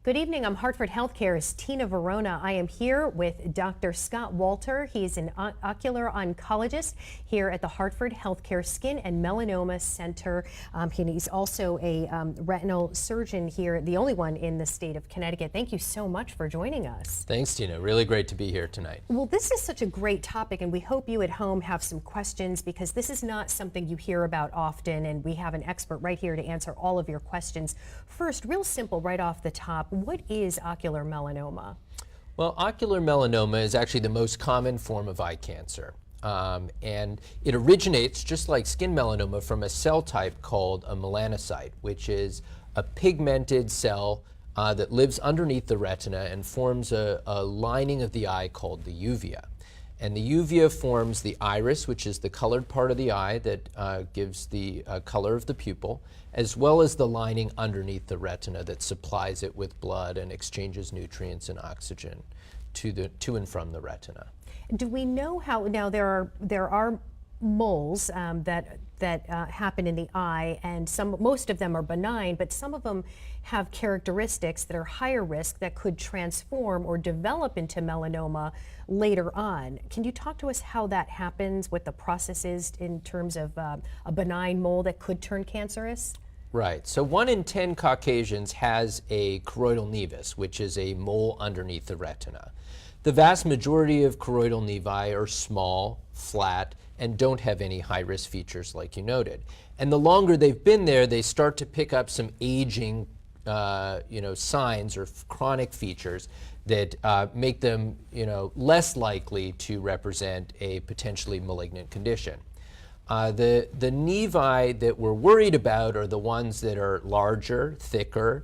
Good evening. I'm Hartford Healthcare's Tina Verona. I am here with Dr. Scott Walter. He's an ocular oncologist here at the Hartford Healthcare Skin and Melanoma Center. He's also a retinal surgeon here, the only one in the state of Connecticut. Thank you so much for joining us. Thanks, Tina. Really great to be here tonight. Well, this is such a great topic, and we hope you at home have some questions, because this is not something you hear about often, and we have an expert right here to answer all of your questions. First, real simple right off the top, what is ocular melanoma? Well, ocular melanoma is actually the most common form of eye cancer. And it originates, just like skin melanoma, from a cell type called a melanocyte, which is a pigmented cell that lives underneath the retina and forms a lining of the eye called the uvea. And the uvea forms the iris, which is the colored part of the eye that gives the color of the pupil, as well as the lining underneath the retina that supplies it with blood and exchanges nutrients and oxygen to and from the retina. Do we know how, now there are moles that happen in the eye, and most of them are benign, but some of them have characteristics that are higher risk that could transform or develop into melanoma later on. Can you talk to us how that happens, what the process is in terms of a benign mole that could turn cancerous? Right. So 1 in 10 Caucasians has a choroidal nevus, which is a mole underneath the retina. The vast majority of choroidal nevi are small, flat, and don't have any high-risk features like you noted. And the longer they've been there, they start to pick up some aging signs or chronic features that make them less likely to represent a potentially malignant condition. The nevi that we're worried about are the ones that are larger, thicker,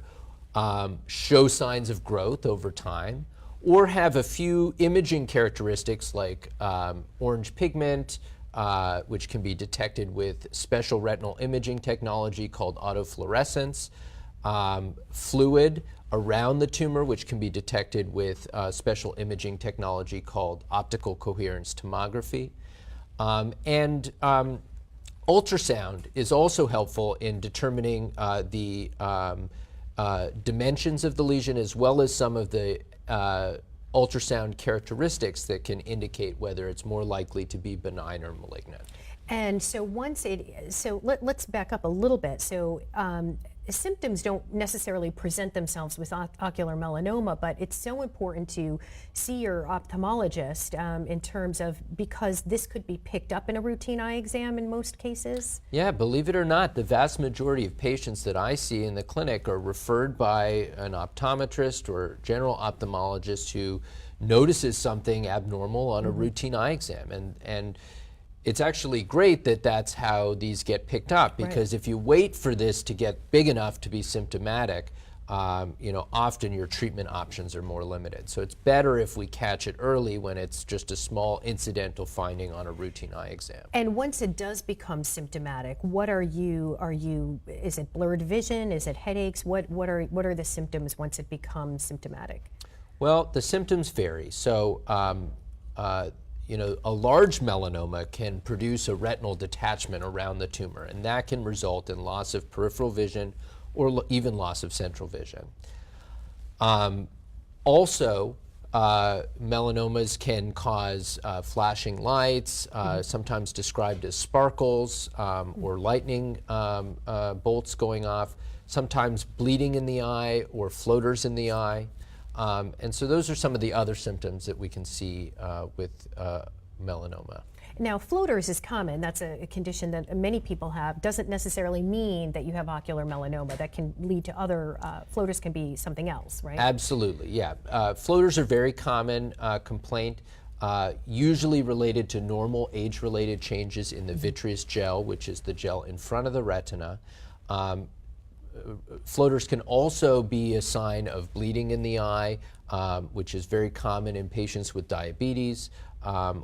show signs of growth over time, or have a few imaging characteristics like orange pigment, which can be detected with special retinal imaging technology called autofluorescence, fluid around the tumor, which can be detected with special imaging technology called optical coherence tomography. Ultrasound is also helpful in determining the dimensions of the lesion, as well as some of the ultrasound characteristics that can indicate whether it's more likely to be benign or malignant. And so let's back up a little bit. So symptoms don't necessarily present themselves with ocular melanoma, but it's so important to see your ophthalmologist in terms of, because this could be picked up in a routine eye exam in most cases. Yeah, believe it or not, the vast majority of patients that I see in the clinic are referred by an optometrist or general ophthalmologist who notices something abnormal on a routine eye exam. And it's actually great that that's how these get picked up, because if you wait for this to get big enough to be symptomatic, often your treatment options are more limited. So it's better if we catch it early when it's just a small incidental finding on a routine eye exam. And once it does become symptomatic, what is it blurred vision? Is it headaches? What are the symptoms once it becomes symptomatic? Well, the symptoms vary. So a large melanoma can produce a retinal detachment around the tumor, and that can result in loss of peripheral vision or even loss of central vision. Also, melanomas can cause flashing lights, sometimes described as sparkles or lightning bolts going off, sometimes bleeding in the eye or floaters in the eye. And so those are some of the other symptoms that we can see with melanoma. Now, floaters is common. That's a condition that many people have. Doesn't necessarily mean that you have ocular melanoma. That can lead to other, floaters can be something else, right? Absolutely, yeah. Floaters are very common complaint, usually related to normal age-related changes in the vitreous gel, which is the gel in front of the retina. Floaters can also be a sign of bleeding in the eye, which is very common in patients with diabetes,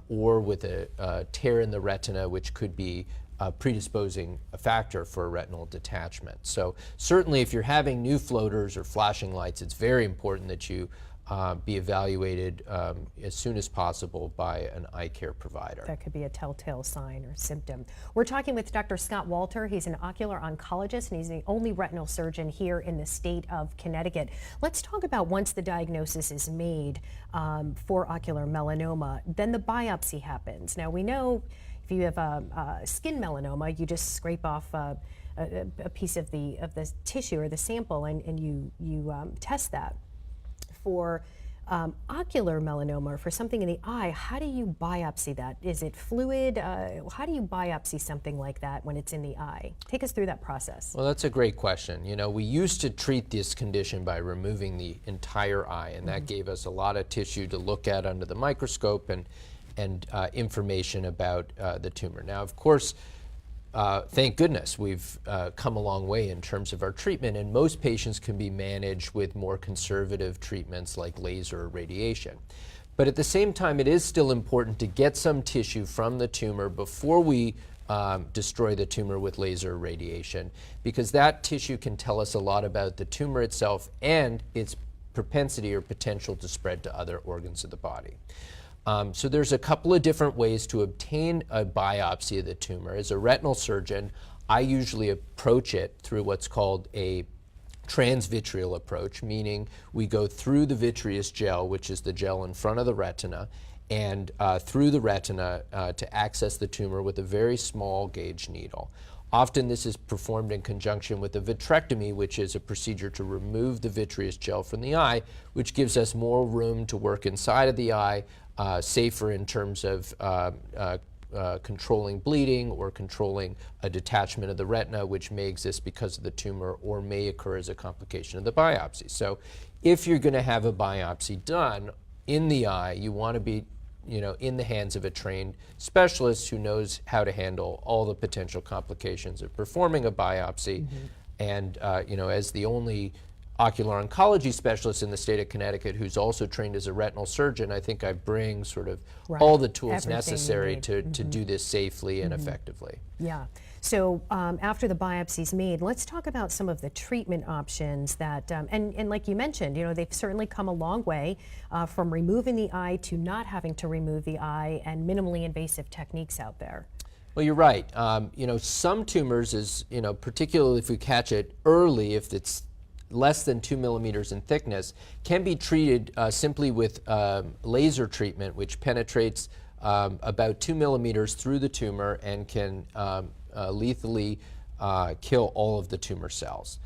or with a tear in the retina, which could be a predisposing factor for a retinal detachment. So certainly if you're having new floaters or flashing lights, it's very important that you be evaluated as soon as possible by an eye care provider. That could be a telltale sign or symptom. We're talking with Dr. Scott Walter. He's an ocular oncologist, and he's the only retinal surgeon here in the state of Connecticut. Let's talk about once the diagnosis is made for ocular melanoma, then the biopsy happens. Now, we know if you have a skin melanoma, you just scrape off a piece of the tissue or the sample, and you test that. For ocular melanoma, or for something in the eye, how do you biopsy that? Is it fluid? How do you biopsy something like that when it's in the eye? Take us through that process. Well, that's a great question. You know, we used to treat this condition by removing the entire eye, and that gave us a lot of tissue to look at under the microscope and information about the tumor. Now, of course, thank goodness we've come a long way in terms of our treatment, and most patients can be managed with more conservative treatments like laser or radiation. But at the same time, it is still important to get some tissue from the tumor before we destroy the tumor with laser or radiation, because that tissue can tell us a lot about the tumor itself and its propensity or potential to spread to other organs of the body. So there's a couple of different ways to obtain a biopsy of the tumor. As a retinal surgeon, I usually approach it through what's called a transvitreal approach, meaning we go through the vitreous gel, which is the gel in front of the retina, and through the retina to access the tumor with a very small gauge needle. Often this is performed in conjunction with a vitrectomy, which is a procedure to remove the vitreous gel from the eye, which gives us more room to work inside of the eye, safer in terms of controlling bleeding or controlling a detachment of the retina, which may exist because of the tumor or may occur as a complication of the biopsy. So if you're going to have a biopsy done in the eye, you want to be in the hands of a trained specialist who knows how to handle all the potential complications of performing a biopsy. And as the only ocular oncology specialist in the state of Connecticut who's also trained as a retinal surgeon, I think I bring sort of all the tools necessary to do this safely and effectively. Yeah. So after the biopsy's made, let's talk about some of the treatment options that, and like you mentioned, they've certainly come a long way from removing the eye to not having to remove the eye, and minimally invasive techniques out there. Well, you're right. Some tumors is, particularly if we catch it early, if it's less than 2 millimeters in thickness, can be treated simply with laser treatment, which penetrates about 2 millimeters through the tumor and can lethally kill all of the tumor cells.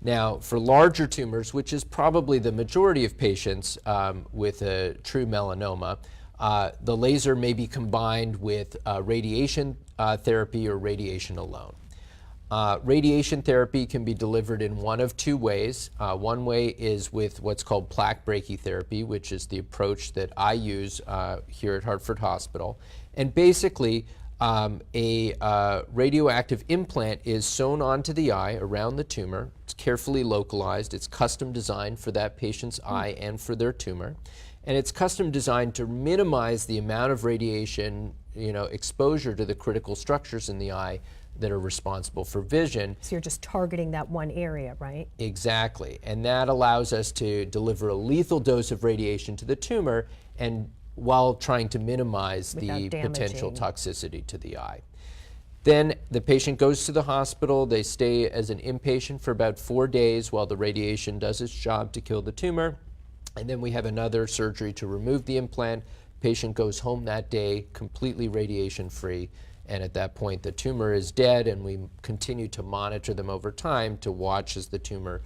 Now, for larger tumors, which is probably the majority of patients with a true melanoma, the laser may be combined with radiation therapy or radiation alone. Radiation therapy can be delivered in one of two ways. One way is with what's called plaque brachytherapy, which is the approach that I use here at Hartford Hospital. And basically, a radioactive implant is sewn onto the eye around the tumor. It's carefully localized. It's custom designed for that patient's eye and for their tumor. And it's custom designed to minimize the amount of radiation, exposure to the critical structures in the eye that are responsible for vision. So you're just targeting that one area, right? Exactly. And that allows us to deliver a lethal dose of radiation to the tumor, and while trying to minimize the potential toxicity to the eye. Then the patient goes to the hospital. They stay as an inpatient for about 4 days while the radiation does its job to kill the tumor. And then we have another surgery to remove the implant. Patient goes home that day completely radiation free. And at that point, the tumor is dead, and we continue to monitor them over time to watch as the tumor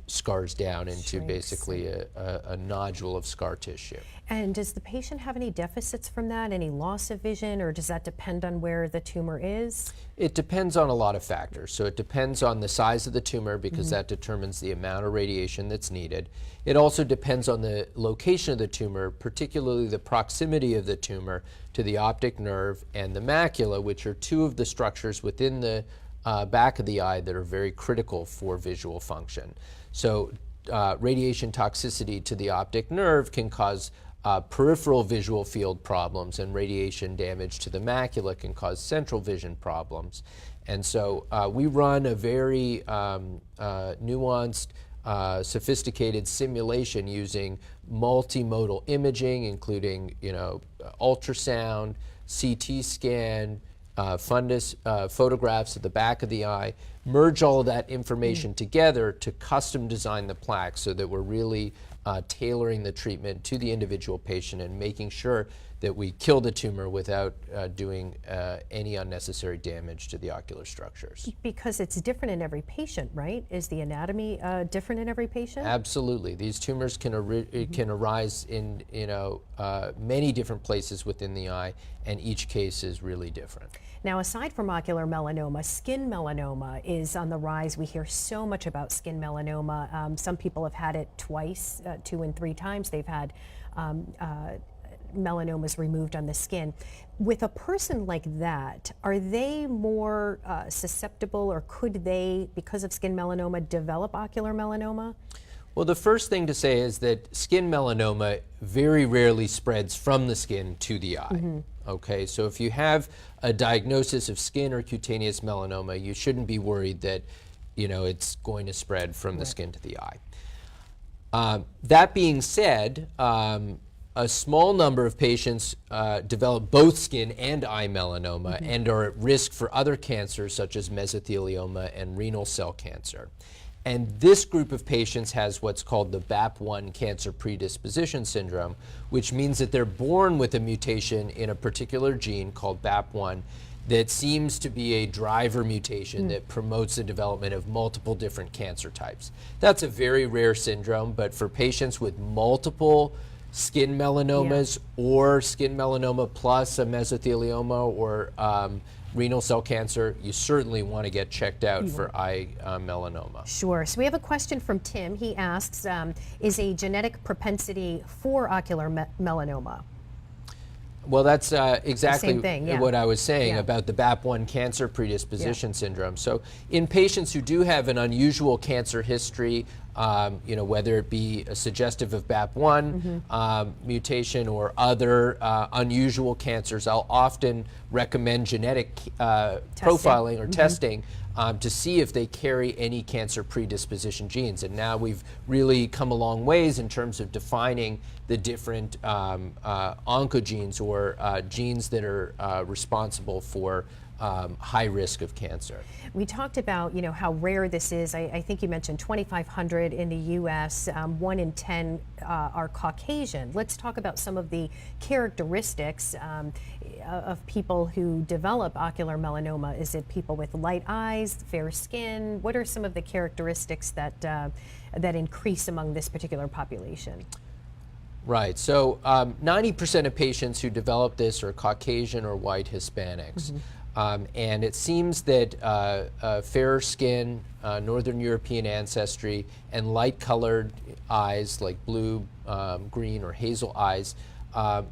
scars down into basically a nodule of scar tissue. And does the patient have any deficits from that, any loss of vision, or does that depend on where the tumor is? It depends on a lot of factors. So it depends on the size of the tumor, because that determines the amount of radiation that's needed. It also depends on the location of the tumor, particularly the proximity of the tumor to the optic nerve and the macula, which are two of the structures within the back of the eye that are very critical for visual function. So radiation toxicity to the optic nerve can cause peripheral visual field problems, and radiation damage to the macula can cause central vision problems. And so we run a very nuanced sophisticated simulation using multimodal imaging, including ultrasound, CT scan, photographs of the back of the eye, merge all of that information together to custom design the plaque so that we're really tailoring the treatment to the individual patient and making sure that we kill the tumor without doing any unnecessary damage to the ocular structures. Because it's different in every patient, right? Is the anatomy different in every patient? Absolutely. These tumors can arise in many different places within the eye, and each case is really different. Now, aside from ocular melanoma, skin melanoma is on the rise. We hear so much about skin melanoma. Some people have had it twice, 2 and 3 times. They've had melanomas removed on the skin. With a person like that, are they more susceptible, or could they, because of skin melanoma, develop ocular melanoma? Well, the first thing to say is that skin melanoma very rarely spreads from the skin to the eye. Okay, so if you have a diagnosis of skin or cutaneous melanoma, you shouldn't be worried that it's going to spread from the skin to the eye. That being said, a small number of patients develop both skin and eye melanoma and are at risk for other cancers such as mesothelioma and renal cell cancer. And this group of patients has what's called the BAP1 cancer predisposition syndrome, which means that they're born with a mutation in a particular gene called BAP1 that seems to be a driver mutation that promotes the development of multiple different cancer types. That's a very rare syndrome, but for patients with multiple skin melanomas or skin melanoma plus a mesothelioma or renal cell cancer, you certainly want to get checked out for eye melanoma. Sure. So we have a question from Tim. He asks, is a genetic propensity for ocular melanoma? Well, that's exactly Same thing, what I was saying about the BAP1 cancer predisposition syndrome. So in patients who do have an unusual cancer history, whether it be a suggestive of BAP1 mutation or other unusual cancers, I'll often recommend genetic profiling or testing to see if they carry any cancer predisposition genes. And now we've really come a long ways in terms of defining the different oncogenes or genes that are responsible for high risk of cancer. We talked about, how rare this is. I think you mentioned 2,500 in the U.S., 1 in 10 are Caucasian. Let's talk about some of the characteristics of people who develop ocular melanoma. Is it people with light eyes, fair skin? What are some of the characteristics that, that increase among this particular population? Right. So 90% of patients who develop this are Caucasian or white Hispanics. And it seems that fairer skin, Northern European ancestry, and light-colored eyes like blue, green, or hazel eyes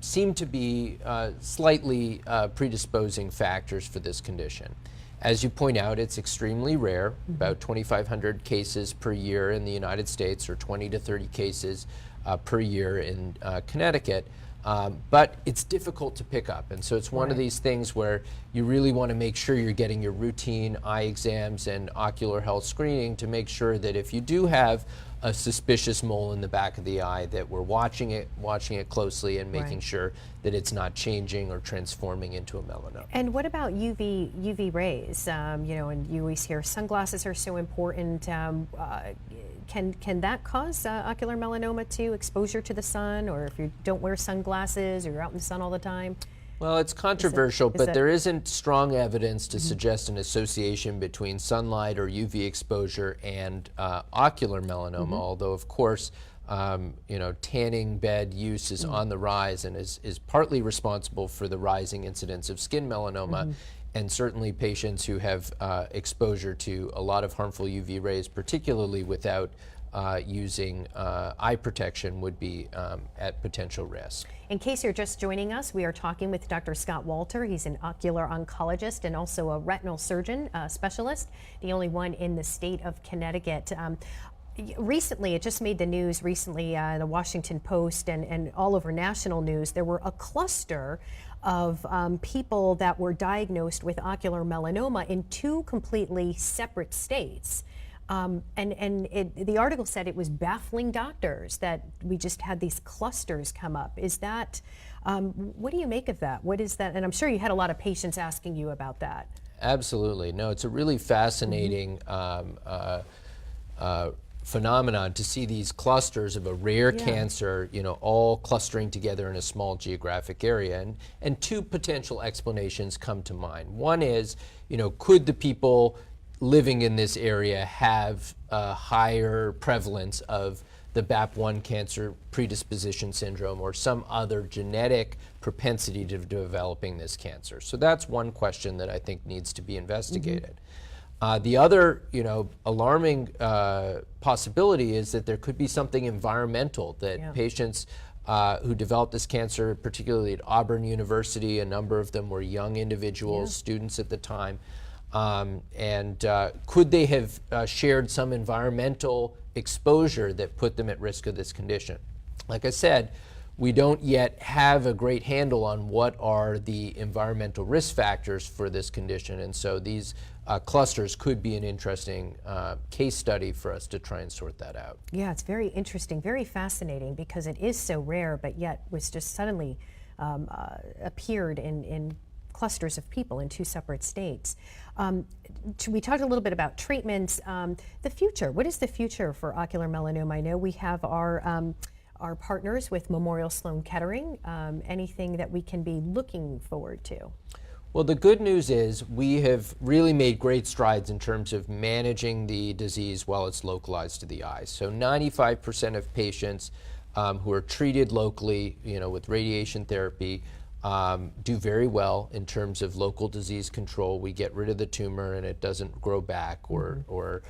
seem to be slightly predisposing factors for this condition. As you point out, it's extremely rare, about 2,500 cases per year in the United States, or 20 to 30 cases per year in Connecticut. But it's difficult to pick up, and so it's one of these things where you really want to make sure you're getting your routine eye exams and ocular health screening to make sure that if you do have a suspicious mole in the back of the eye, that we're watching it closely and making sure that it's not changing or transforming into a melanoma. And what about UV rays? And you always hear sunglasses are so important. Can that cause ocular melanoma too, exposure to the sun, or if you don't wear sunglasses or you're out in the sun all the time? Well, it's controversial, but there isn't strong evidence to suggest an association between sunlight or UV exposure and ocular melanoma, although, of course, tanning bed use is on the rise and is partly responsible for the rising incidence of skin melanoma. And certainly patients who have exposure to a lot of harmful UV rays, particularly without using eye protection, would be at potential risk. In case you're just joining us, we are talking with Dr. Scott Walter. He's an ocular oncologist and also a retinal surgeon specialist, the only one in the state of Connecticut. Recently, it just made the news recently, the Washington Post and all over national news, there were a cluster of people that were diagnosed with ocular melanoma in 2 completely separate states. The article said it was baffling doctors that we just had these clusters come up. Is that, what do you make of that? What is that? And I'm sure you had a lot of patients asking you about that. Absolutely. No, it's a really fascinating phenomenon to see these clusters of a rare cancer, all clustering together in a small geographic area. And two potential explanations come to mind. One is, could the people living in this area have a higher prevalence of the BAP1 cancer predisposition syndrome or some other genetic propensity to developing this cancer? So that's one question that I think needs to be investigated. The other, alarming possibility is that there could be something environmental, that patients who developed this cancer, particularly at Auburn University, a number of them were young individuals, students at the time, could they have shared some environmental exposure that put them at risk of this condition? Like I said, we don't yet have a great handle on what are the environmental risk factors for this condition, and so these clusters could be an interesting case study for us to try and sort that out. Yeah, it's very interesting, very fascinating, because it is so rare, but yet was just suddenly appeared in clusters of people in two separate states. We talked a little bit about treatments. The future, what is the future for ocular melanoma? I know we have our partners with Memorial Sloan Kettering. Anything that we can be looking forward to? Well, the good news is we have really made great strides in terms of managing the disease while it's localized to the eye. So 95% of patients who are treated locally, with radiation therapy, do very well in terms of local disease control. We get rid of the tumor and it doesn't grow back or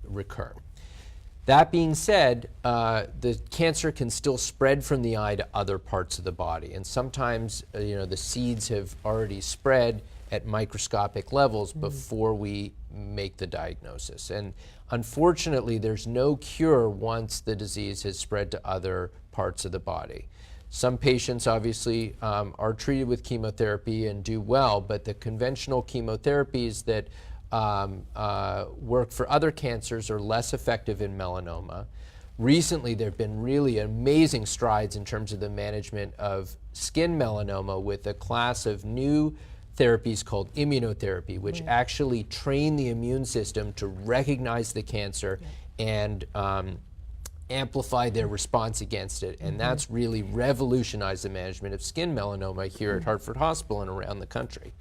recur. That being said, the cancer can still spread from the eye to other parts of the body, and sometimes the seeds have already spread at microscopic levels before we make the diagnosis. And unfortunately, there's no cure once the disease has spread to other parts of the body. Some patients obviously are treated with chemotherapy and do well, but the conventional chemotherapies that work for other cancers are less effective in melanoma. Recently, there have been really amazing strides in terms of the management of skin melanoma with a class of new therapies called immunotherapy, which actually train the immune system to recognize the cancer and amplify their response against it. And that's really revolutionized the management of skin melanoma here at Hartford Hospital and around the country.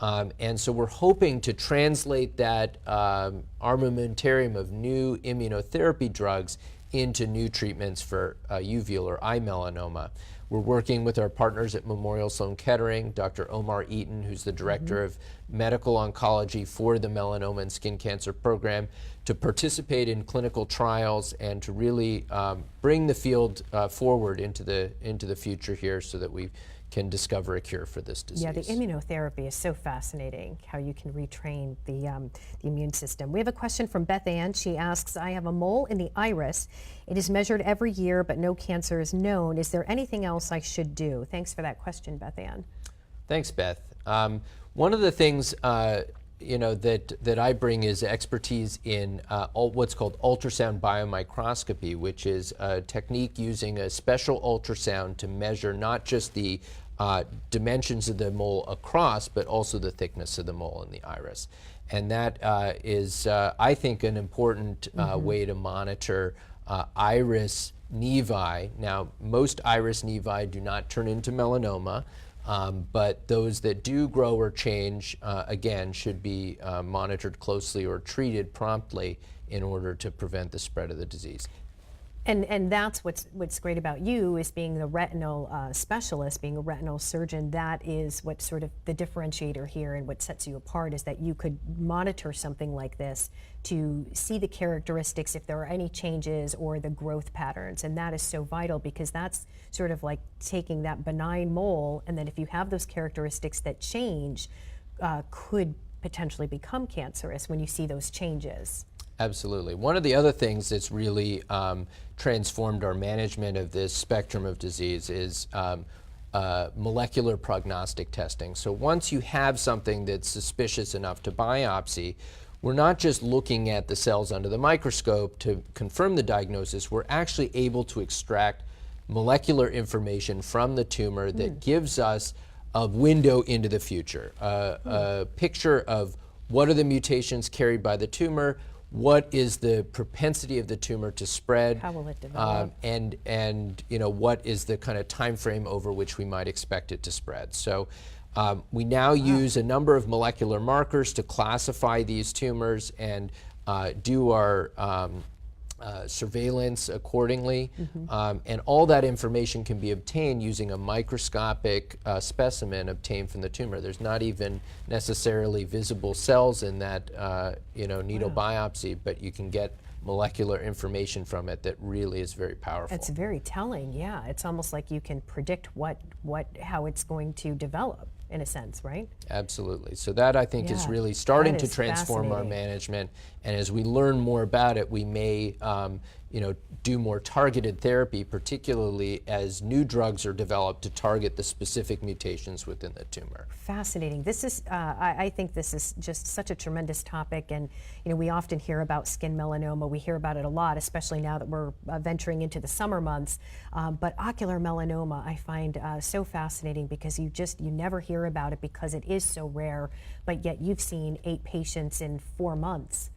And so we're hoping to translate that armamentarium of new immunotherapy drugs into new treatments for uveal or eye melanoma. We're working with our partners at Memorial Sloan Kettering, Dr. Omar Eaton, who's the Director of Medical Oncology for the Melanoma and Skin Cancer Program, to participate in clinical trials and to really bring the field forward into the future here so that we can discover a cure for this disease. Yeah, the immunotherapy is so fascinating, how you can retrain the immune system. We have a question from Beth Ann. She asks, I have a mole in the iris. It is measured every year, but no cancer is known. Is there anything else I should do? Thanks for that question, Beth Ann. Thanks, Beth. One of the things that I bring is expertise in what's called ultrasound biomicroscopy, which is a technique using a special ultrasound to measure not just the dimensions of the mole across, but also the thickness of the mole in the iris. And that is, I think, an important way to monitor iris nevi. Now, most iris nevi do not turn into melanoma, but those that do grow or change, again, should be monitored closely or treated promptly in order to prevent the spread of the disease. And that's what's great about you, is being the retinal specialist, being a retinal surgeon. That is what's sort of the differentiator here, and what sets you apart, is that you could monitor something like this to see the characteristics, if there are any changes or the growth patterns. And that is so vital, because that's sort of like taking that benign mole, and then if you have those characteristics that change, could potentially become cancerous when you see those changes. Absolutely. One of the other things that's really transformed our management of this spectrum of disease is molecular prognostic testing. So once you have something that's suspicious enough to biopsy, we're not just looking at the cells under the microscope to confirm the diagnosis, we're actually able to extract molecular information from the tumor that gives us a window into the future, a picture of what are the mutations carried by the tumor, what is the propensity of the tumor to spread, How will it develop? and you know, what is the kind of time frame over which we might expect it to spread. So we now use a number of molecular markers to classify these tumors and do our surveillance accordingly. And all that information can be obtained using a microscopic specimen obtained from the tumor. There's not even necessarily visible cells in that you know, needle biopsy, but you can get molecular information from it that really is very powerful. It's very telling, yeah. It's almost like you can predict how it's going to develop, in a sense, right? Absolutely. So that, I think, is Yeah, really starting that to is transform our fascinating. management. And as we learn more about it, we may you know, do more targeted therapy, particularly as new drugs are developed to target the specific mutations within the tumor. Fascinating. This is, I think this is just such a tremendous topic, and you know, we often hear about skin melanoma. We hear about it a lot, especially now that we're venturing into the summer months. But ocular melanoma, I find so fascinating because you never hear about it because it is so rare. But yet you've seen 8 patients in 4 months,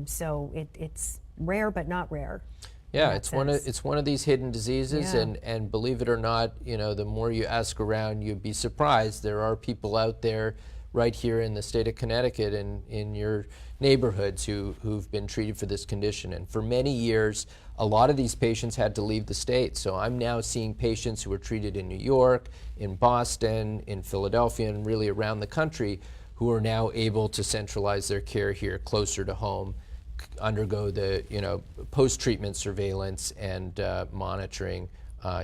so it's rare but not rare. Yeah, it's one of these hidden diseases, Yeah. and believe it or not, you know, the more you ask around, you'd be surprised. There are people out there right here in the state of Connecticut and in your neighborhoods who've been treated for this condition. And for many years, a lot of these patients had to leave the state. So I'm now seeing patients who were treated in New York, in Boston, in Philadelphia, and really around the country who are now able to centralize their care here closer to home, undergo the, you know, post-treatment surveillance and monitoring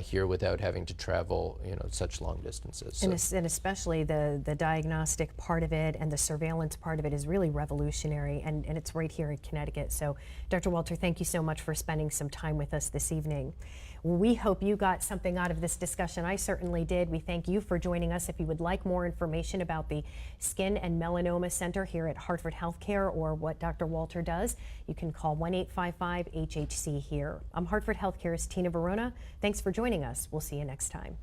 here without having to travel, you know, such long distances. So. And especially the diagnostic part of it and the surveillance part of it is really revolutionary, and it's right here in Connecticut. So, Dr. Walter, thank you so much for spending some time with us this evening. We hope you got something out of this discussion. I certainly did. We thank you for joining us. If you would like more information about the Skin and Melanoma Center here at Hartford Healthcare or what Dr. Walter does, you can call 1-855-HHC here. I'm Hartford Healthcare's Tina Verona. Thanks for joining us. We'll see you next time.